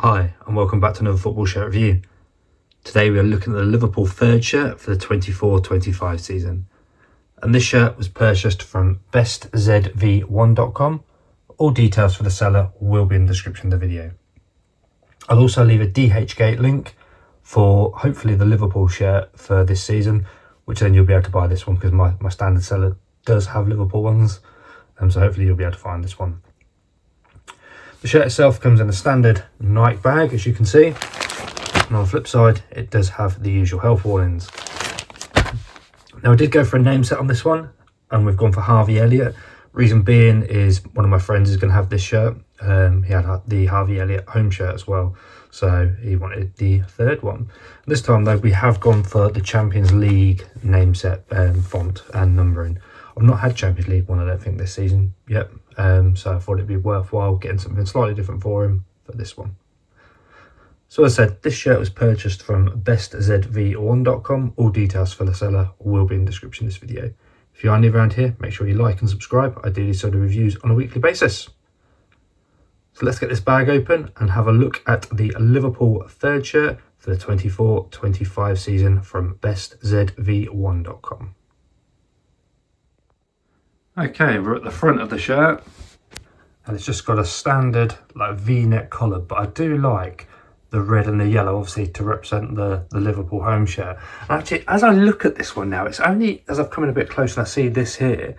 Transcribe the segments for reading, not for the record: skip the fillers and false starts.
Hi and welcome back to another football shirt review. Today we are looking at the Liverpool third shirt for the 24-25 season. And this shirt was purchased from bestzv1.com. All details for the seller will be in the description of the video. I'll also leave a DHgate link for hopefully the Liverpool shirt for this season, which then you'll be able to buy this one because my standard seller does have Liverpool ones. So hopefully you'll be able to find this one. The shirt itself comes in a standard Nike bag, as you can see. And on the flip side, it does have the usual health warnings. Now, I did go for a name set on this one, and we've gone for Harvey Elliott. Reason being is one of my friends is going to have this shirt. He had the Harvey Elliott home shirt as well, so he wanted the third one. This time, though, we have gone for the Champions League name set font and numbering. I've not had Champions League one, I don't think, this season yet. So I thought it'd be worthwhile getting something slightly different for him for this one. So as I said, this shirt was purchased from bestzv1.com. All details for the seller will be in the description of this video. If you are new around here, make sure you like and subscribe. I do these sort of reviews on a weekly basis. So let's get this bag open and have a look at the Liverpool third shirt for the 24-25 season from bestzv1.com. Okay, we're at the front of the shirt, and it's just got a standard like V-neck collar, but I do like the red and the yellow, obviously to represent the Liverpool home shirt. And actually, as I look at this one now, it's only as I've come in a bit closer and I see this here,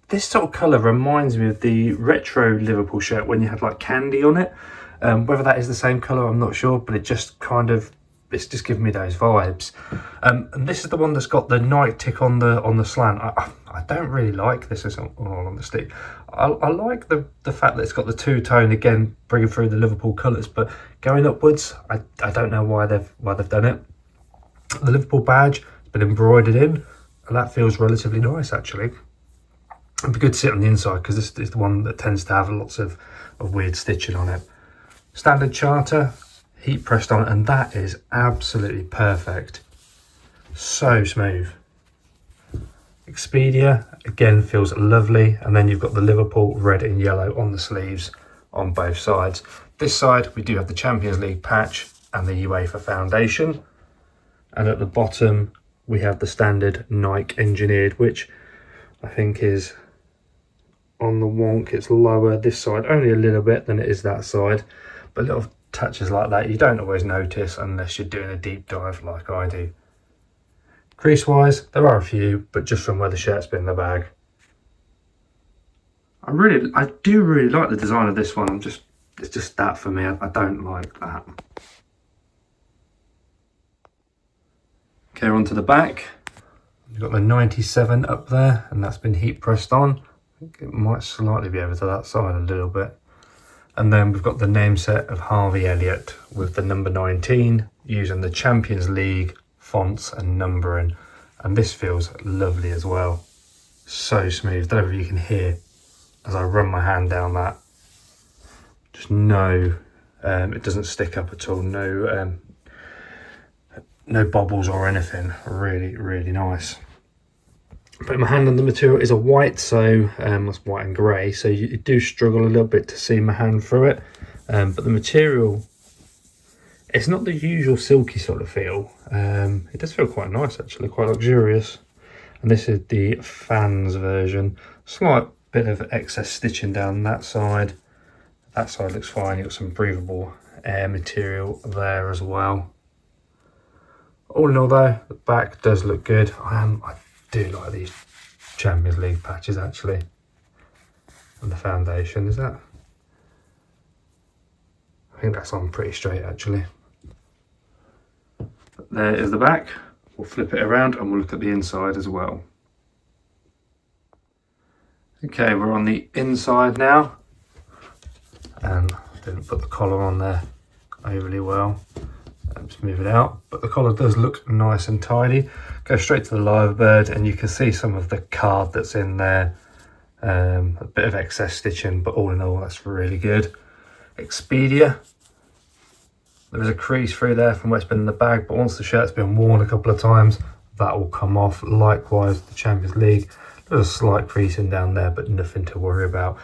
this sort of colour reminds me of the retro Liverpool shirt when you had like candy on it. Whether that is the same colour, I'm not sure, but it just kind of, it's just giving me those vibes. And this is the one that's got the Nike tick on the slant. I don't really like this, in all honesty. I like the fact that it's got the two-tone again, bringing through the Liverpool colours, but going upwards, I don't know why they've done it. The Liverpool badge has been embroidered in, and that feels relatively nice actually. It'd be good to sit on the inside because this is the one that tends to have lots of weird stitching on it. Standard charter, heat pressed on, and that is absolutely perfect. So smooth. Expedia again feels lovely, and then you've got the Liverpool red and yellow on the sleeves on both sides. This side we do have the Champions League patch and the UEFA Foundation, and at the bottom we have the standard Nike engineered, which I think is on the wonk, it's lower this side only a little bit than it is that side, but little touches like that you don't always notice unless you're doing a deep dive like I do. Crease wise, there are a few, but just from where the shirt's been in the bag. I do really like the design of this one. It's just that for me. I don't like that. Okay, on to the back. You've got the 97 up there, and that's been heat pressed on. I think it might slightly be over to that side a little bit. And then we've got the name set of Harvey Elliott with the number 19 using the Champions League fonts and numbering, and this feels lovely as well. So smooth. Don't know if you can hear as I run my hand down that. Just no, it doesn't stick up at all. No bobbles or anything. Really, really nice. Putting my hand on the material is a white, so that's white and grey, so you do struggle a little bit to see my hand through it, but the material, it's not the usual silky sort of feel. It does feel quite nice actually, quite luxurious. And this is the fans version. Slight bit of excess stitching down that side. That side looks fine. You've got some breathable air material there as well. All in all though, the back does look good. I do like these Champions League patches actually. And the foundation, is that? I think that's on pretty straight actually. There is the back. We'll flip it around and we'll look at the inside as well. Okay, we're on the inside now, and I didn't put the collar on there overly well. Just move it out, but the collar does look nice and tidy. Go straight to the live bird and you can see some of the card that's in there. A bit of excess stitching, but all in all that's really good. Expedia, there is a crease through there from where it's been in the bag, but once the shirt's been worn a couple of times, that will come off. Likewise, the Champions League, there's a slight creasing down there, but nothing to worry about.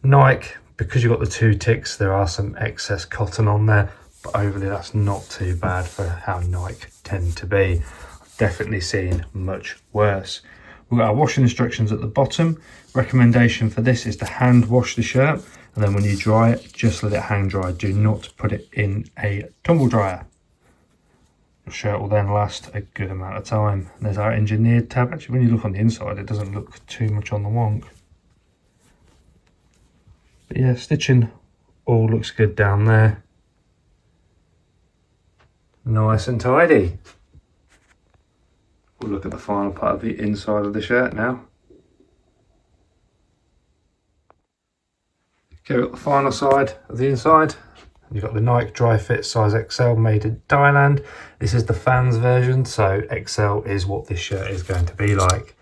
Nike because you've got the 2 ticks, there are some excess cotton on there, but overly that's not too bad for how Nike tend to be. I've definitely seen much worse. We've got our washing instructions at the bottom. Recommendation for this is to hand wash the shirt, and then when you dry it, just let it hang dry. Do not put it in a tumble dryer. Your shirt will then last a good amount of time. And there's our engineered tab. Actually, when you look on the inside, it doesn't look too much on the wonk. But yeah, stitching all looks good down there. Nice and tidy. We'll look at the final part of the inside of the shirt now. Go at the final side of the inside. You've got the Nike Dry Fit size XL made in Thailand. This is the fans version, so XL is what this shirt is going to be like.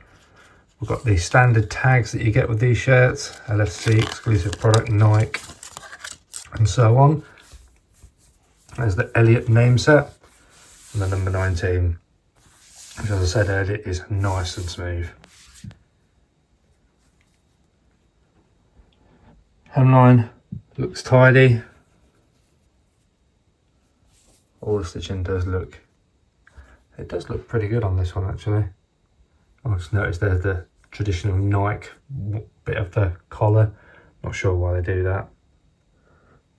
We've got the standard tags that you get with these shirts, LFC, exclusive product, Nike, and so on. There's the Elliott Nameset, and the number 19, which, as I said earlier, is nice and smooth. Hemline looks tidy. All the stitching does look pretty good on this one, actually. I just noticed there's the traditional Nike bit of the collar. Not sure why they do that.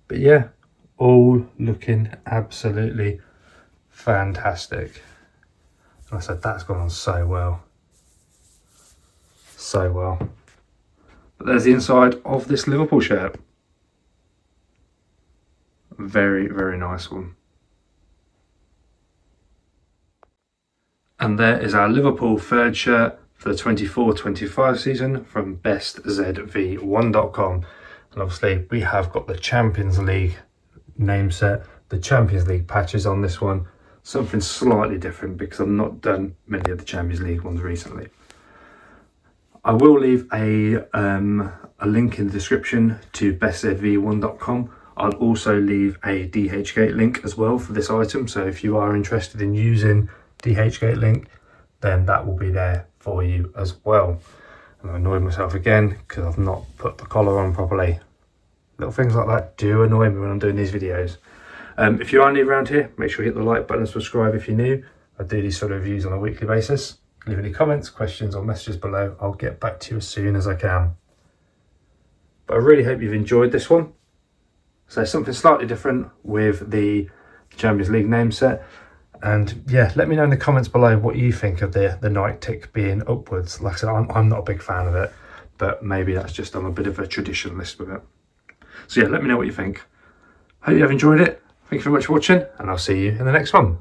But yeah, all looking absolutely fantastic. And I said that's gone on so well. So well. But there's the inside of this Liverpool shirt. Very, very nice one. And there is our Liverpool third shirt for the 24-25 season from bestzv1.com. And obviously we have got the Champions League name set, the Champions League patches on this one. Something slightly different because I've not done many of the Champions League ones recently. I will leave a link in the description to bestzv1.com. I'll also leave a DHgate link as well for this item. So if you are interested in using DHgate link, then that will be there for you as well. And I annoyed myself again because I've not put the collar on properly. Little things like that do annoy me when I'm doing these videos. If you are new around here, make sure you hit the like button and subscribe if you're new. I do these sort of reviews on a weekly basis. Leave any comments, questions or messages below. I'll get back to you as soon as I can. But I really hope you've enjoyed this one. So something slightly different with the Champions League name set. And yeah, let me know in the comments below what you think of the Nike tick being upwards. Like I said, I'm not a big fan of it, but maybe that's just I'm a bit of a traditionalist with it. So yeah, let me know what you think. Hope you have enjoyed it. Thank you very much for watching, and I'll see you in the next one.